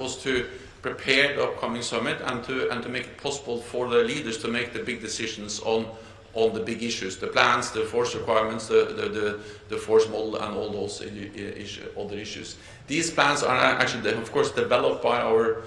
was to prepare the upcoming summit and to make it possible for the leaders to make the big decisions on the big issues, the plans, the force requirements, the force model, and all those other issues. These plans are actually, of course, developed by our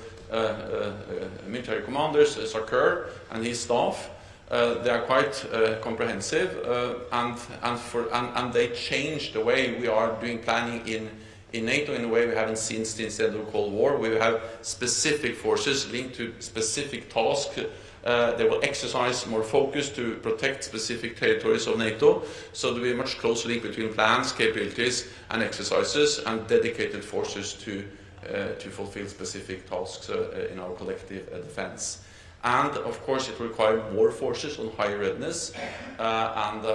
military commanders, Sarkar and his staff. They are quite comprehensive, and they change the way we are doing planning in NATO in a way we haven't seen since the end of the Cold War. We have specific forces linked to specific tasks. They will exercise more focus to protect specific territories of NATO, so there will be a much closer link between plans, capabilities, and exercises, and dedicated forces to fulfill specific tasks in our collective defense. And of course, it will require more forces on higher readiness, and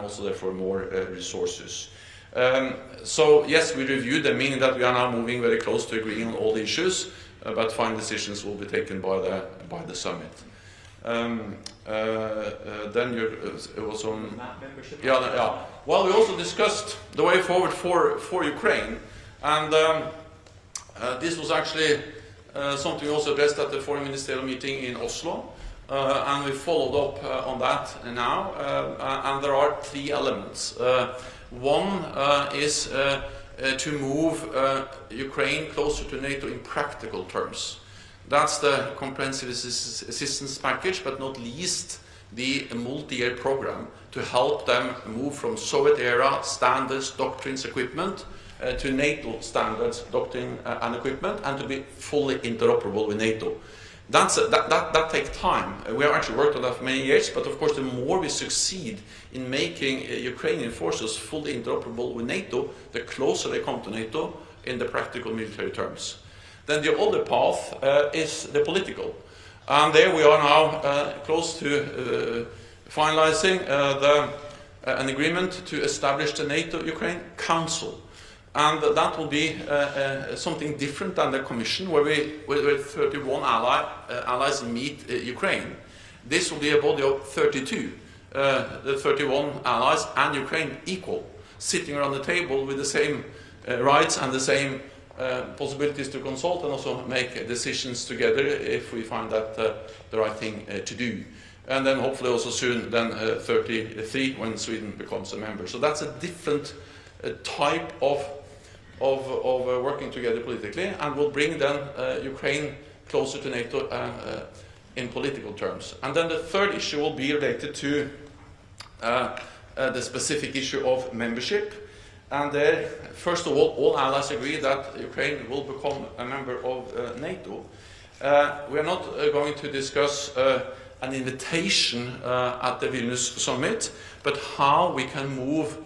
also therefore more resources. So yes, we reviewed them, meaning that we are now moving very close to agreeing on all the issues, but final decisions will be taken by the summit. Then it was on membership. Yeah. Well, we also discussed the way forward for Ukraine, and this was actually something we also addressed at the foreign ministerial meeting in Oslo, and we followed up on that now. And there are three elements. One is to move Ukraine closer to NATO in practical terms. That's the comprehensive assistance package, but not least the multi-year program to help them move from Soviet-era standards, doctrines, equipment to NATO standards, doctrine, and equipment, and to be fully interoperable with NATO. That takes time. We have actually worked on that for many years, but of course the more we succeed in making Ukrainian forces fully interoperable with NATO, the closer they come to NATO in the practical military terms. Then the other path is the political. And there we are now close to finalizing an agreement to establish the NATO-Ukraine Council. And that will be something different than the Commission, where 31 allies meet Ukraine. This will be a body of 32, the 31 allies and Ukraine equal, sitting around the table with the same rights and the same possibilities to consult and also make decisions together if we find that the right thing to do. And then hopefully also soon then 33 when Sweden becomes a member. So that's a different type of working together politically, and will bring then Ukraine closer to NATO in political terms. And then the third issue will be related to the specific issue of membership. And there, first of all allies agree that Ukraine will become a member of NATO. We are not going to discuss an invitation at the Vilnius summit, but how we can move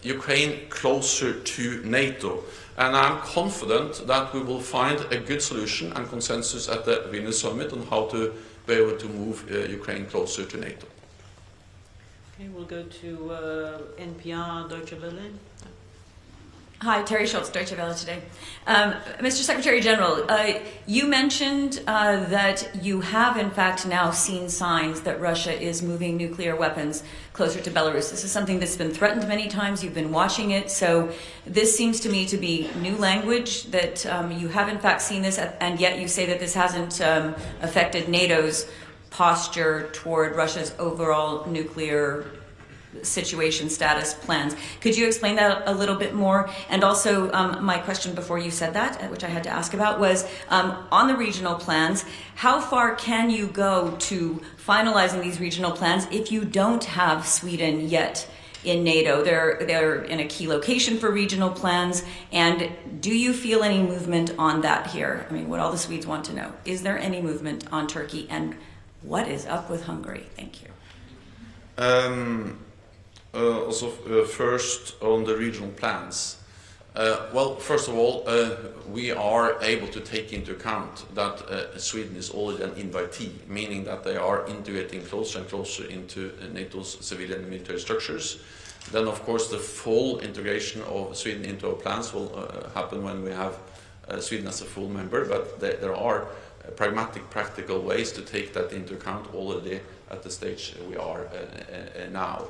Ukraine closer to NATO. And I'm confident that we will find a good solution and consensus at the Vilnius summit on how to be able to move Ukraine closer to NATO. Okay, we'll go to NPR Deutsche Welle. Hi, Terry Schultz, Deutsche Welle today. Mr. Secretary General, you mentioned that you have in fact now seen signs that Russia is moving nuclear weapons closer to Belarus. This is something that's been threatened many times. You've been watching it. So this seems to me to be new language, that you have in fact seen this, and yet you say that this hasn't affected NATO's posture toward Russia's overall nuclear situation, status, plans. Could you explain that a little bit more? And also, my question before you said that, which I had to ask about, was on the regional plans, how far can you go to finalizing these regional plans if you don't have Sweden yet in NATO? They're in a key location for regional plans, and do you feel any movement on that here? I mean, what all the Swedes want to know. Is there any movement on Turkey, and what is up with Hungary? Thank you. First on the regional plans. Well, first of all, we are able to take into account that Sweden is already an invitee, meaning that they are integrating closer and closer into NATO's civilian and military structures. Then, of course, the full integration of Sweden into our plans will happen when we have Sweden as a full member, but there are pragmatic, practical ways to take that into account already at the stage we are now.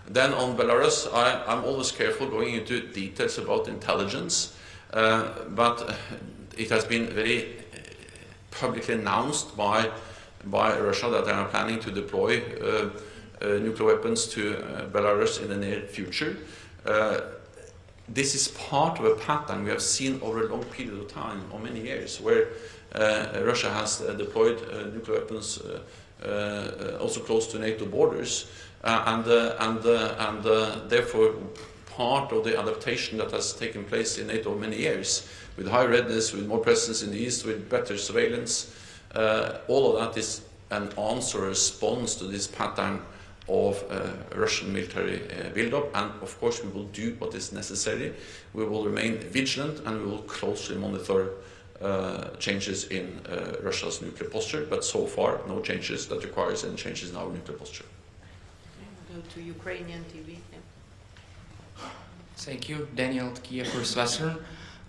Then on Belarus, I'm always careful going into details about intelligence, but it has been very publicly announced by Russia that they are planning to deploy nuclear weapons to Belarus in the near future. This is part of a pattern we have seen over a long period of time, or many years, where Russia has deployed nuclear weapons also close to NATO borders, and therefore part of the adaptation that has taken place in NATO over many years, with high readiness, with more presence in the east, with better surveillance. All of that is an answer, a response to this pattern of Russian military build-up, and of course we will do what is necessary. We will remain vigilant and we will closely monitor changes in Russia's nuclear posture, but so far no changes that requires any changes in our nuclear posture. Okay, we'll go to Ukrainian TV. Yeah. Thank you, Daniel Kiev, First Western.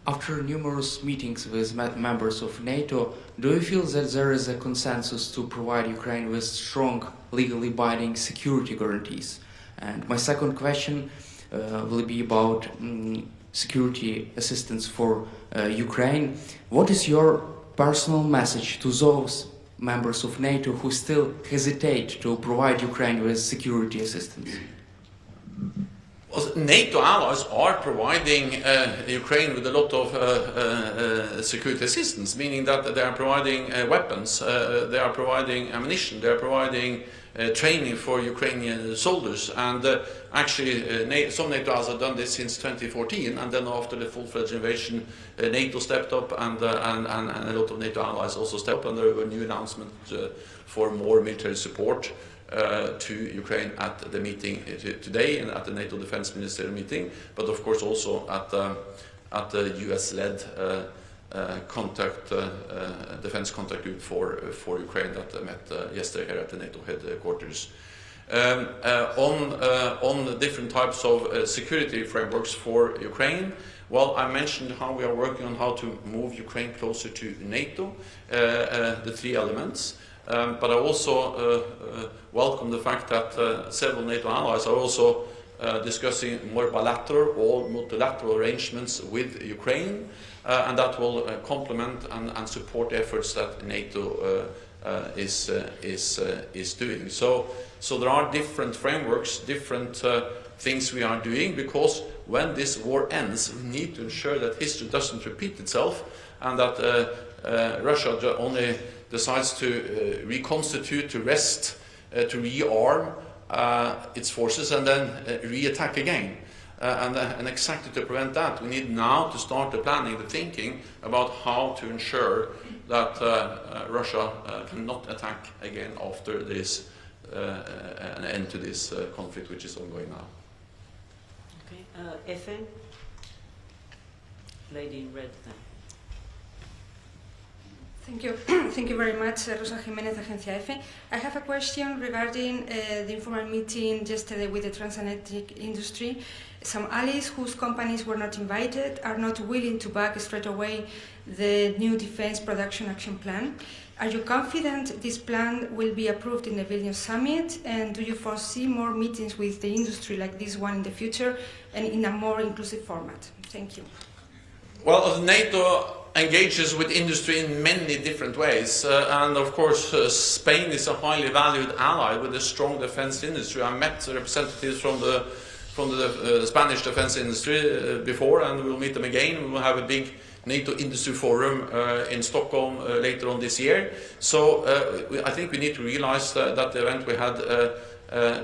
After numerous meetings with members of NATO, do you feel that there is a consensus to provide Ukraine with strong, legally binding security guarantees? And my second question will be about security assistance for Ukraine. What is your personal message to those members of NATO who still hesitate to provide Ukraine with security assistance? NATO allies are providing Ukraine with a lot of security assistance, meaning that they are providing weapons, they are providing ammunition, they are providing training for Ukrainian soldiers, and actually some NATO allies have done this since 2014, and then after the full-fledged invasion NATO stepped up, and a lot of NATO allies also stepped up, and there were new announcements for more military support to Ukraine at the meeting today and at the NATO Defense Ministerial meeting, but of course also at the US-led defense contact group for Ukraine that met yesterday here at the NATO headquarters. On the different types of security frameworks for Ukraine, well, I mentioned how we are working on how to move Ukraine closer to NATO, the three elements. But I also welcome the fact that several NATO allies are also discussing more bilateral or multilateral arrangements with Ukraine, and that will complement and support efforts that NATO is doing. So there are different frameworks, different things we are doing, because when this war ends, we need to ensure that history doesn't repeat itself, and that Russia only decides to reconstitute, to rest, to rearm its forces, and then re-attack again. And exactly to prevent that, we need now to start the planning, the thinking about how to ensure that Russia cannot attack again after this an end to this conflict, which is ongoing now. Okay, Efe? Lady in red then. Thank you. Thank you very much, Rosa Jiménez, Agencia EFE. I have a question regarding the informal meeting yesterday with the transatlantic industry. Some allies whose companies were not invited are not willing to back straight away the new Defense Production Action Plan. Are you confident this plan will be approved in the Vilnius Summit? And do you foresee more meetings with the industry like this one in the future and in a more inclusive format? Thank you. Well, NATO engages with industry in many different ways, and of course Spain is a highly valued ally with a strong defense industry. I met representatives from the Spanish defense industry before, and we'll meet them again. We will have a big NATO industry forum in Stockholm later on this year. So I think we need to realize that the event we had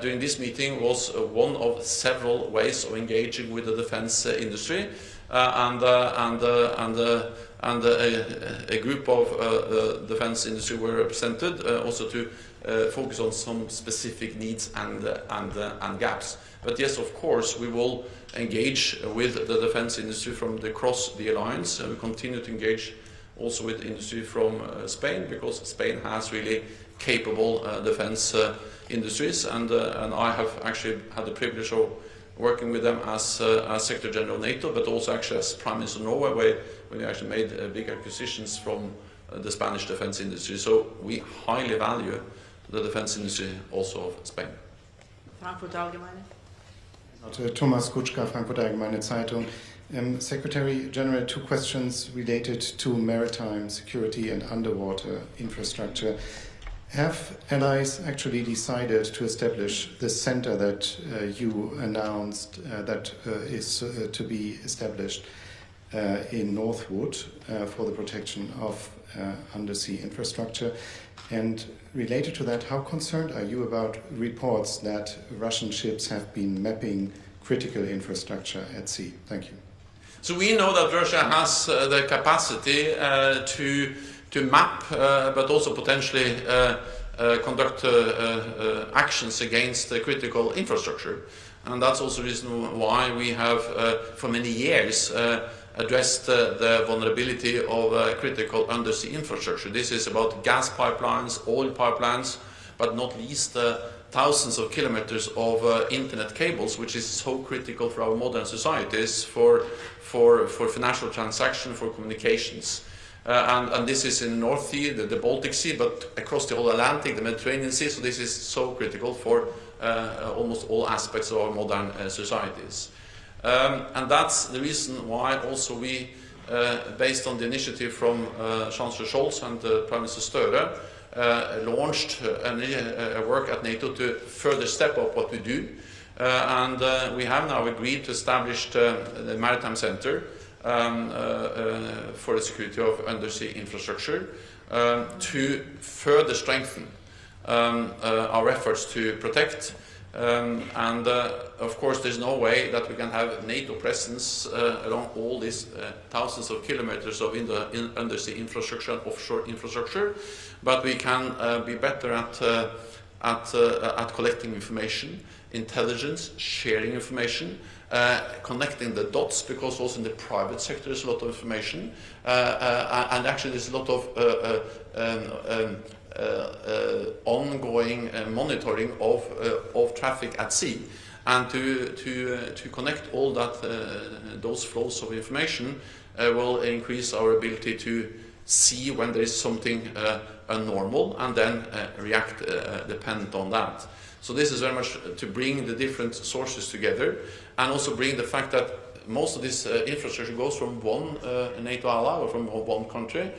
during this meeting was one of several ways of engaging with the defense industry. And a group of defense industry were represented, also to focus on some specific needs and gaps. But yes, of course, we will engage with the defense industry from across the alliance. We continue to engage also with industry from Spain, because Spain has really capable defense industries, and I have actually had the privilege of working with them as Secretary General of NATO, but also actually as Prime Minister of Norway, when we actually made big acquisitions from the Spanish defense industry. So we highly value the defense industry also of Spain. Frankfurt Allgemeine. Thomas Kutschka, Frankfurt Allgemeine Zeitung. Secretary General, two questions related to maritime security and underwater infrastructure. Have allies actually decided to establish the center that you announced that is to be established in Northwood for the protection of undersea infrastructure? And related to that, how concerned are you about reports that Russian ships have been mapping critical infrastructure at sea? Thank you. So we know that Russia has the capacity to map, but also potentially conduct actions against critical infrastructure. And that's also the reason why we have, for many years, addressed the vulnerability of critical undersea infrastructure. This is about gas pipelines, oil pipelines, but not least thousands of kilometers of internet cables, which is so critical for our modern societies, for financial transaction, for communications. And this is in the North Sea, the Baltic Sea, but across the whole Atlantic, the Mediterranean Sea, so this is so critical for almost all aspects of our modern societies. And that's the reason why also we, based on the initiative from Chancellor Scholz and Prime Minister Støre, launched a work at NATO to further step up what we do. And we have now agreed to establish the Maritime Center for the security of undersea infrastructure to further strengthen our efforts to protect. Of course, there's no way that we can have NATO presence along all these thousands of kilometers of undersea infrastructure and offshore infrastructure, but we can be better at collecting information, intelligence, sharing information, connecting the dots, because also in the private sector there's a lot of information, and actually there's a lot of ongoing monitoring of traffic at sea, and to connect all that those flows of information will increase our ability to see when there is something abnormal and then react dependent on that. So this is very much to bring the different sources together, and also bring the fact that most of this infrastructure goes from one NATO ally or from one country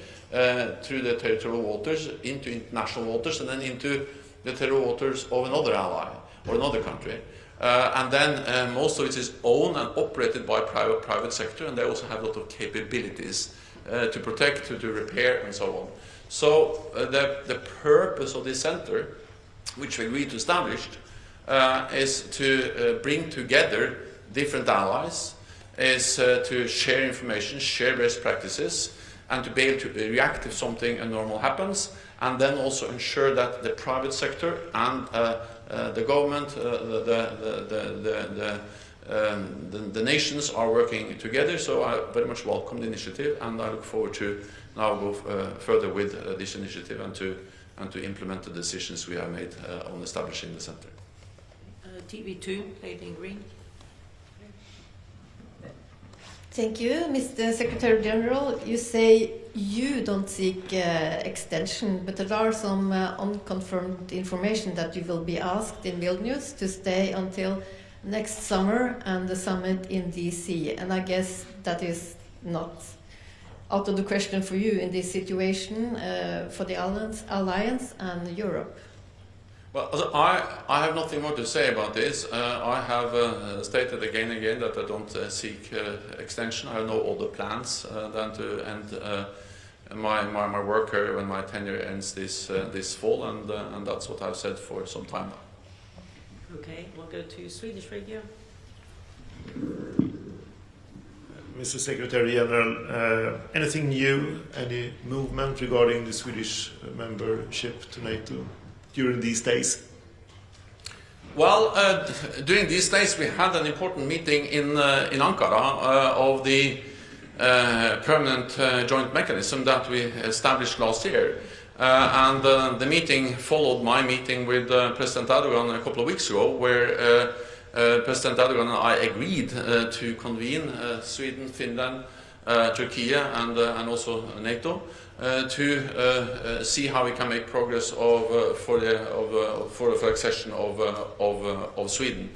through the territorial waters into international waters, and then into the territorial waters of another ally or another country. And then most of it is owned and operated by private sector, and they also have a lot of capabilities to protect, to repair, and so on. So the purpose of this center, which we agreed to establish, is to bring together different allies, is to share information, share best practices, and to be able to react if something abnormal happens, and then also ensure that the private sector and the government, the nations are working together. So I very much welcome the initiative, and I look forward to now go further with this initiative and to implement the decisions we have made on establishing the center. TV2, lady in green. Thank you, Mr. Secretary General. You say you don't seek extension, but there are some unconfirmed information that you will be asked in Vilnius to stay until next summer and the summit in DC. And I guess that is not out of the question for you in this situation for the Alliance and Europe. Well, I have nothing more to say about this. I have stated again and again that I don't seek extension. I have no other plans than to end my work here when my tenure ends this fall, and that's what I've said for some time now. Okay, we'll go to Swedish radio. Mr. Secretary General, anything new, any movement regarding the Swedish membership to NATO during these days? Well, during these days we had an important meeting in Ankara of the permanent joint mechanism that we established last year. And the meeting followed my meeting with President Erdogan a couple of weeks ago, where President Erdogan and I agreed to convene Sweden, Finland, Turkey, and also NATO to see how we can make progress for the accession of Sweden.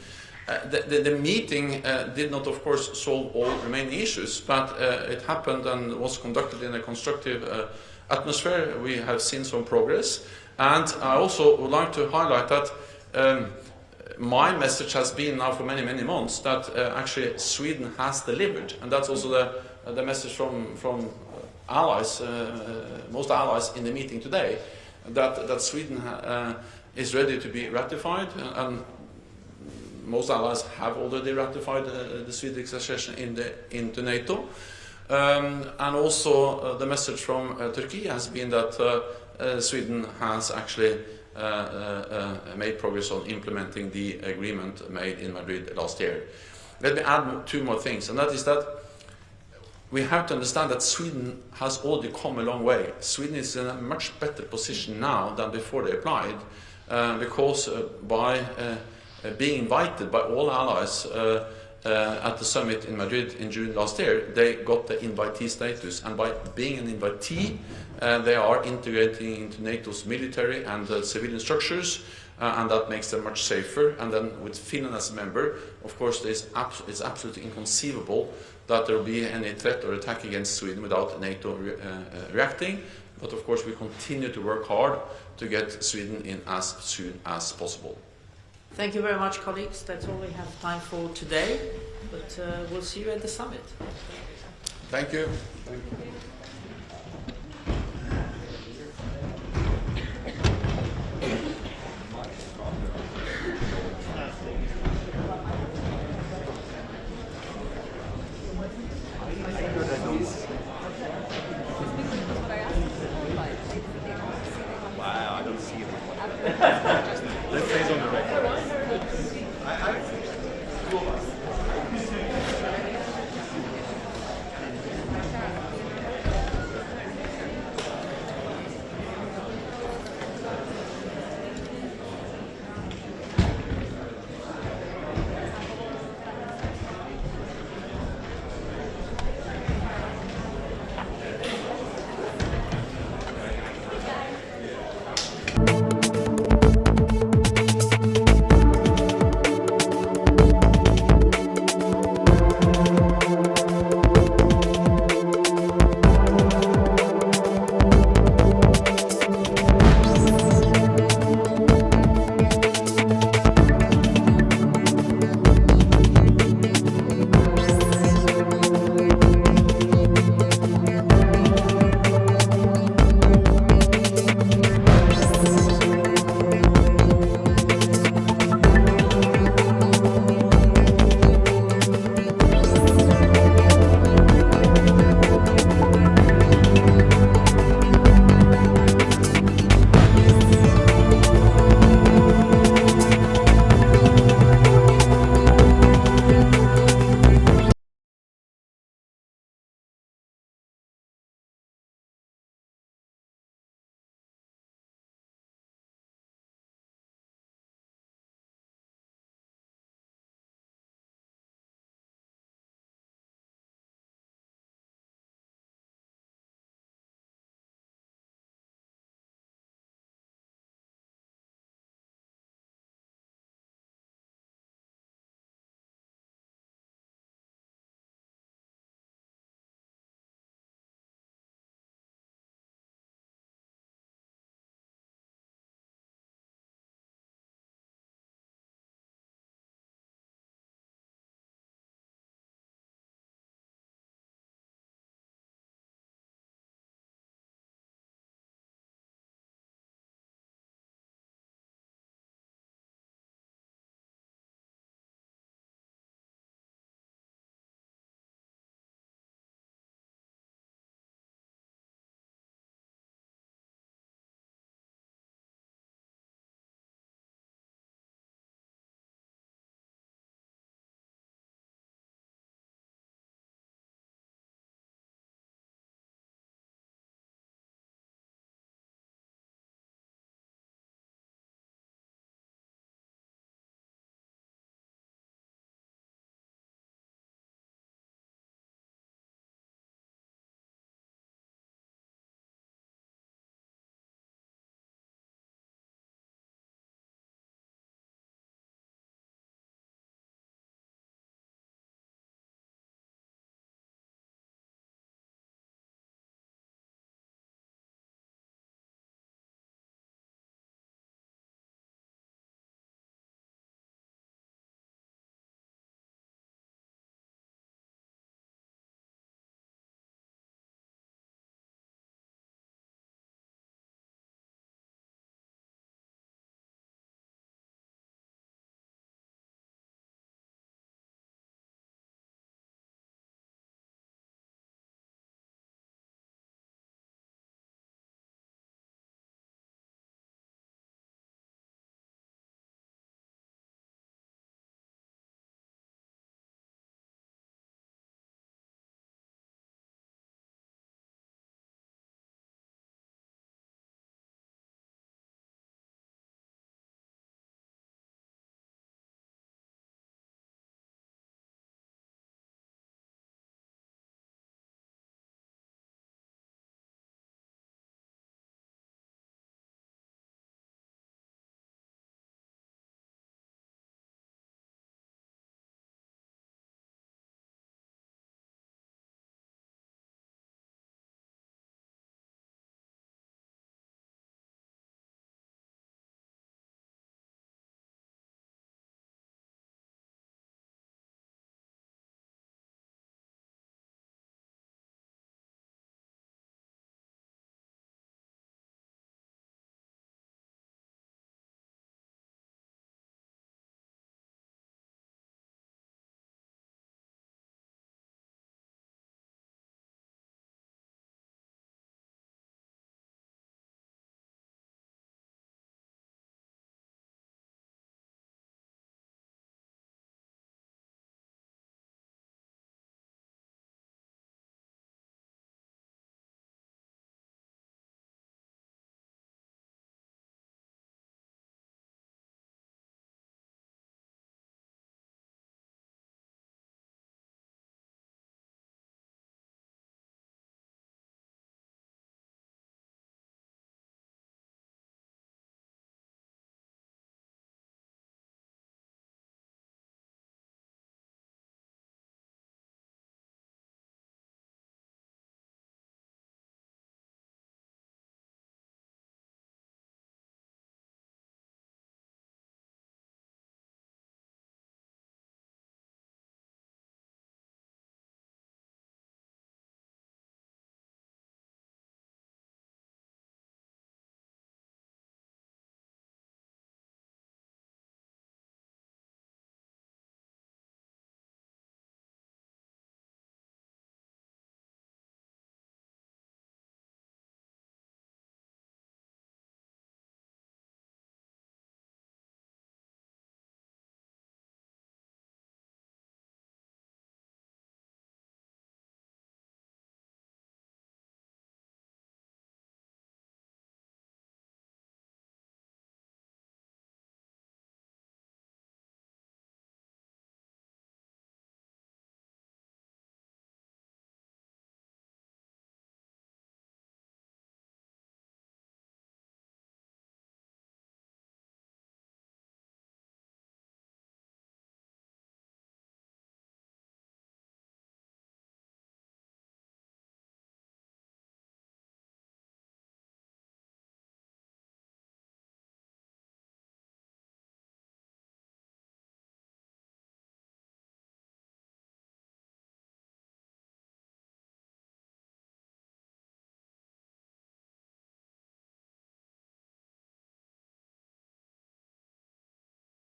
The meeting did not, of course, solve all remaining issues, but it happened and was conducted in a constructive atmosphere. We have seen some progress, and I also would like to highlight that my message has been now for many, many months that actually Sweden has delivered, and that's also the message from allies, most allies in the meeting today, that Sweden is ready to be ratified, and most allies have already ratified the Swedish accession into NATO. And also the message from Turkey has been that Sweden has actually made progress on implementing the agreement made in Madrid last year. Let me add two more things, and that is that we have to understand that Sweden has already come a long way. Sweden is in a much better position now than before they applied, because by being invited by all allies at the summit in Madrid in June last year, they got the invitee status, and by being an invitee, they are integrating into NATO's military and civilian structures, and that makes them much safer. And then with Finland as a member, of course, it's absolutely inconceivable that there will be any threat or attack against Sweden without NATO reacting. But of course, we continue to work hard to get Sweden in as soon as possible. Thank you very much, colleagues. That's all we have time for today, but we'll see you at the summit. Thank you. Wow, I don't see it.